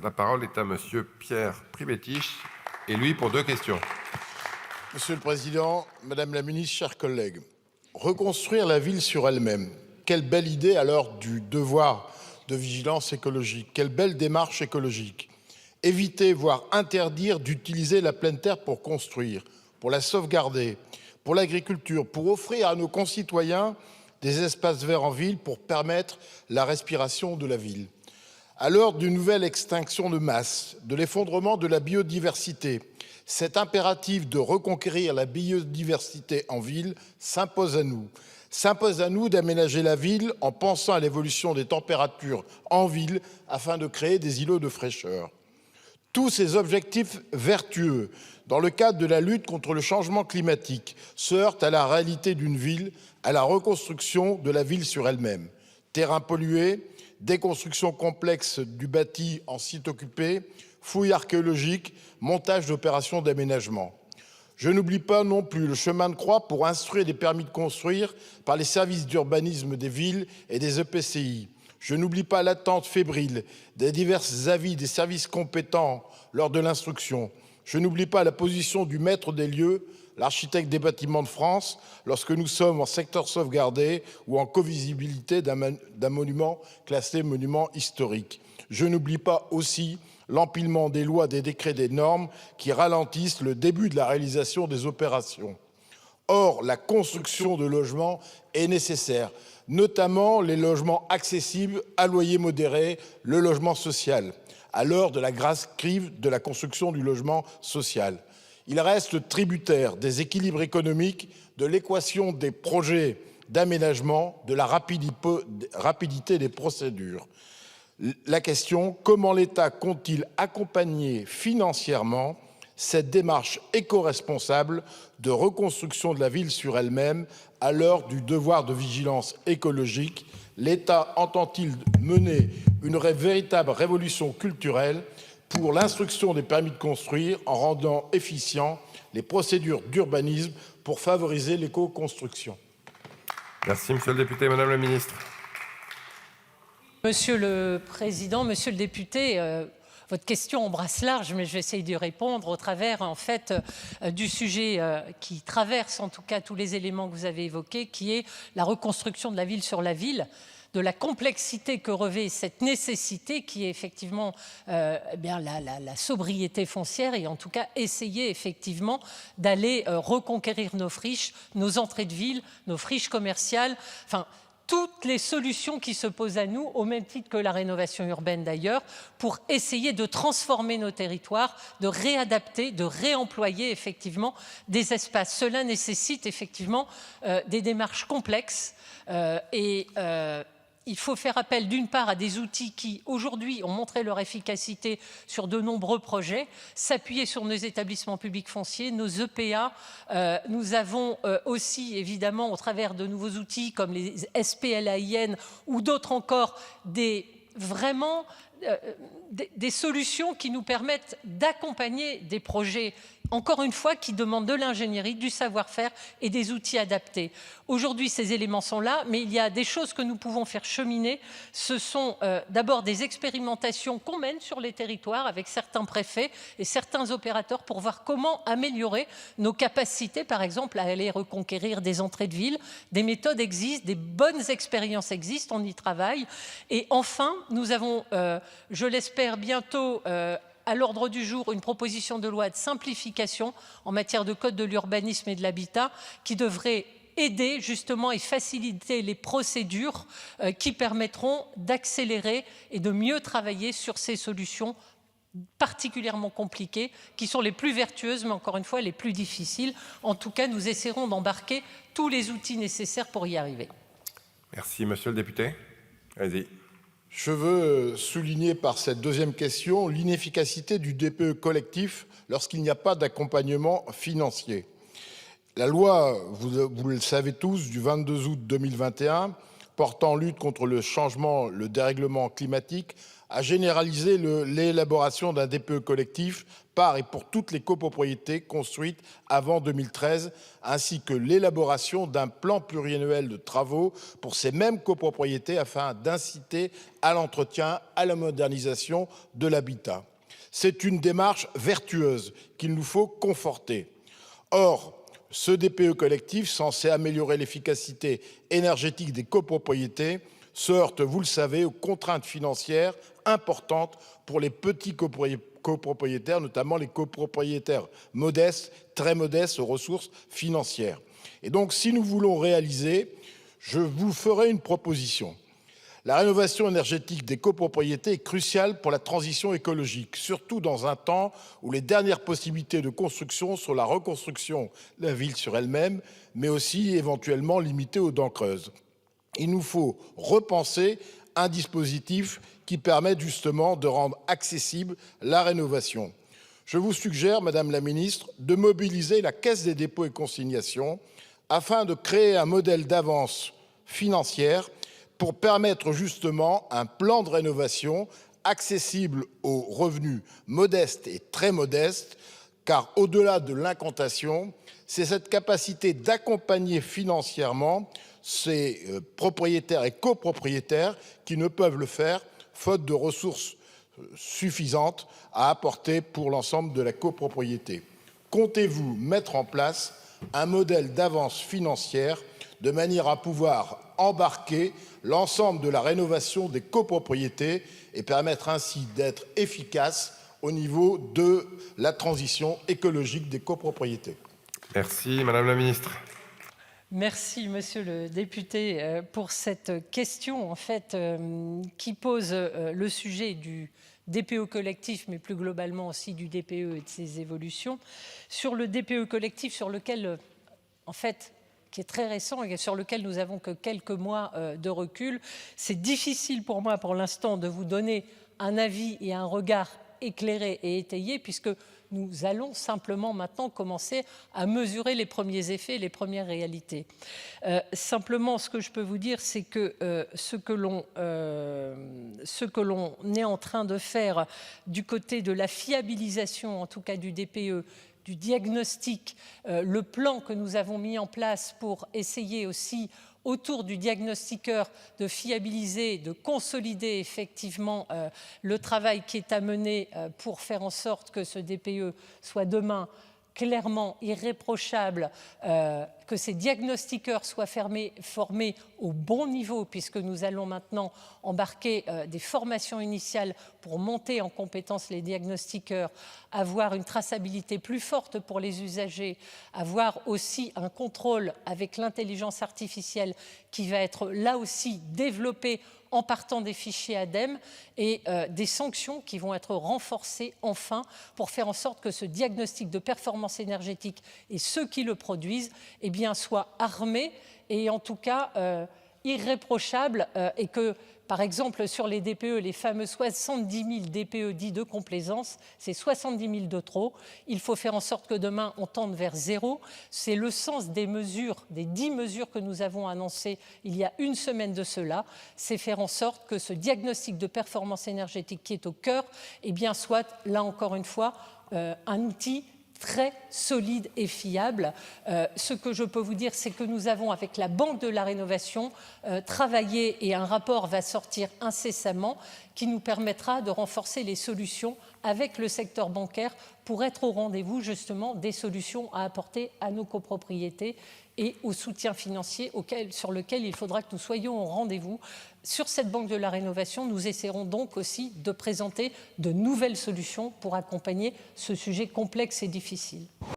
La parole est à monsieur Pierre Privetiche, et lui pour 2 questions. Monsieur le Président, Madame la Ministre, chers collègues, reconstruire la ville sur elle-même, quelle belle idée à l'heure du devoir de vigilance écologique, quelle belle démarche écologique. Éviter, voire interdire d'utiliser la pleine terre pour construire, pour la sauvegarder, pour l'agriculture, pour offrir à nos concitoyens des espaces verts en ville, pour permettre la respiration de la ville. À l'heure d'une nouvelle extinction de masse, de l'effondrement de la biodiversité, cet impératif de reconquérir la biodiversité en ville s'impose à nous. S'impose à nous d'aménager la ville en pensant à l'évolution des températures en ville afin de créer des îlots de fraîcheur. Tous ces objectifs vertueux, dans le cadre de la lutte contre le changement climatique, se heurtent à la réalité d'une ville, à la reconstruction de la ville sur elle-même. Terrains pollués, déconstruction complexe du bâti en site occupé, fouilles archéologiques, montage d'opérations d'aménagement. Je n'oublie pas non plus le chemin de croix pour instruire des permis de construire par les services d'urbanisme des villes et des EPCI. Je n'oublie pas l'attente fébrile des divers avis des services compétents lors de l'instruction. Je n'oublie pas la position du maître des lieux, l'architecte des bâtiments de France, lorsque nous sommes en secteur sauvegardé ou en covisibilité d'un monument classé monument historique. Je n'oublie pas aussi l'empilement des lois, des décrets, des normes qui ralentissent le début de la réalisation des opérations. Or, la construction de logements est nécessaire, notamment les logements accessibles à loyer modéré, le logement social, à l'heure de la grasse crise de la construction du logement social. Il reste tributaire des équilibres économiques, de l'équation des projets d'aménagement, de la rapidité des procédures. La question, comment l'État compte-t-il accompagner financièrement cette démarche éco-responsable de reconstruction de la ville sur elle-même à l'heure du devoir de vigilance écologique? L'État entend-il mener une véritable révolution culturelle pour l'instruction des permis de construire en rendant efficients les procédures d'urbanisme pour favoriser l'éco-construction? Merci, monsieur le député. Madame la ministre. Monsieur le Président, Monsieur le député, votre question embrasse large, mais je vais essayer d'y répondre au travers en fait du sujet qui traverse en tout cas tous les éléments que vous avez évoqués, qui est la reconstruction de la ville sur la ville, de la complexité que revêt cette nécessité qui est effectivement la sobriété foncière et en tout cas essayer effectivement d'aller reconquérir nos friches, nos entrées de ville, nos friches commerciales, enfin toutes les solutions qui se posent à nous, au même titre que la rénovation urbaine d'ailleurs, pour essayer de transformer nos territoires, de réadapter, de réemployer effectivement des espaces. Cela nécessite effectivement des démarches complexes il faut faire appel d'une part à des outils qui aujourd'hui ont montré leur efficacité sur de nombreux projets, s'appuyer sur nos établissements publics fonciers, nos EPA. Nous avons aussi évidemment au travers de nouveaux outils comme les SPLAIN ou d'autres encore des solutions qui nous permettent d'accompagner des projets, encore une fois, qui demandent de l'ingénierie, du savoir-faire et des outils adaptés. Aujourd'hui, ces éléments sont là, mais il y a des choses que nous pouvons faire cheminer. Ce sont d'abord des expérimentations qu'on mène sur les territoires avec certains préfets et certains opérateurs pour voir comment améliorer nos capacités, par exemple, à aller reconquérir des entrées de ville. Des méthodes existent, des bonnes expériences existent, on y travaille. Et enfin, nous avons, je l'espère bientôt, à l'ordre du jour une proposition de loi de simplification en matière de code de l'urbanisme et de l'habitat qui devrait aider justement et faciliter les procédures qui permettront d'accélérer et de mieux travailler sur ces solutions particulièrement compliquées qui sont les plus vertueuses mais encore une fois les plus difficiles. En tout cas, nous essaierons d'embarquer tous les outils nécessaires pour y arriver. Merci, monsieur le député. Allez-y. Je veux souligner par cette deuxième question l'inefficacité du DPE collectif lorsqu'il n'y a pas d'accompagnement financier. La loi, vous le savez tous, du 22 août 2021 portant lutte contre le changement, le dérèglement climatique à généraliser l'élaboration d'un DPE collectif par et pour toutes les copropriétés construites avant 2013, ainsi que l'élaboration d'un plan pluriannuel de travaux pour ces mêmes copropriétés afin d'inciter à l'entretien, à la modernisation de l'habitat. C'est une démarche vertueuse qu'il nous faut conforter. Or, ce DPE collectif, censé améliorer l'efficacité énergétique des copropriétés, se heurte, vous le savez, aux contraintes financières importantes pour les petits copropriétaires, notamment les copropriétaires modestes, très modestes aux ressources financières. Et donc, si nous voulons réaliser, je vous ferai une proposition. La rénovation énergétique des copropriétés est cruciale pour la transition écologique, surtout dans un temps où les dernières possibilités de construction sont la reconstruction de la ville sur elle-même, mais aussi éventuellement limitées aux dents creuses. Il nous faut repenser un dispositif qui permette justement de rendre accessible la rénovation. Je vous suggère, Madame la Ministre, de mobiliser la Caisse des dépôts et consignations afin de créer un modèle d'avance financière pour permettre justement un plan de rénovation accessible aux revenus modestes et très modestes, car au-delà de l'incantation, c'est cette capacité d'accompagner financièrement ces propriétaires et copropriétaires qui ne peuvent le faire faute de ressources suffisantes à apporter pour l'ensemble de la copropriété. Comptez-vous mettre en place un modèle d'avance financière de manière à pouvoir embarquer l'ensemble de la rénovation des copropriétés et permettre ainsi d'être efficace au niveau de la transition écologique des copropriétés? Merci, Madame la Ministre. Merci, Monsieur le député, pour cette question qui pose le sujet du DPE collectif, mais plus globalement aussi du DPE et de ses évolutions. Sur le DPE collectif, sur lequel, qui est très récent et sur lequel nous n'avons que quelques mois de recul, c'est difficile pour moi, pour l'instant, de vous donner un avis et un regard éclairé et étayé, puisque nous allons simplement maintenant commencer à mesurer les premiers effets, les premières réalités. Simplement, ce que je peux vous dire, c'est que ce que l'on est en train de faire du côté de la fiabilisation, en tout cas du DPE, du diagnostic, le plan que nous avons mis en place pour essayer aussi autour du diagnostiqueur de fiabiliser, de consolider effectivement le travail qui est à mener pour faire en sorte que ce DPE soit demain clairement irréprochable, que ces diagnostiqueurs soient formés au bon niveau, puisque nous allons maintenant embarquer des formations initiales pour monter en compétence les diagnostiqueurs, avoir une traçabilité plus forte pour les usagers, avoir aussi un contrôle avec l'intelligence artificielle qui va être là aussi développée en partant des fichiers ADEME et des sanctions qui vont être renforcées enfin pour faire en sorte que ce diagnostic de performance énergétique et ceux qui le produisent soient armés et en tout cas irréprochables et que par exemple sur les DPE, les fameux 70 000 DPE dits de complaisance, c'est 70 000 de trop. Il faut faire en sorte que demain on tende vers zéro. C'est le sens des mesures, des 10 mesures que nous avons annoncées il y a une semaine de cela. C'est faire en sorte que ce diagnostic de performance énergétique qui est au cœur soit là encore une fois un outil très solide et fiable. Ce que je peux vous dire, c'est que nous avons, avec la Banque de la Rénovation, travaillé et un rapport va sortir incessamment qui nous permettra de renforcer les solutions avec le secteur bancaire pour être au rendez-vous justement des solutions à apporter à nos copropriétés et au soutien financier sur lequel il faudra que nous soyons au rendez-vous. Sur cette Banque de la Rénovation, nous essaierons donc aussi de présenter de nouvelles solutions pour accompagner ce sujet complexe et difficile.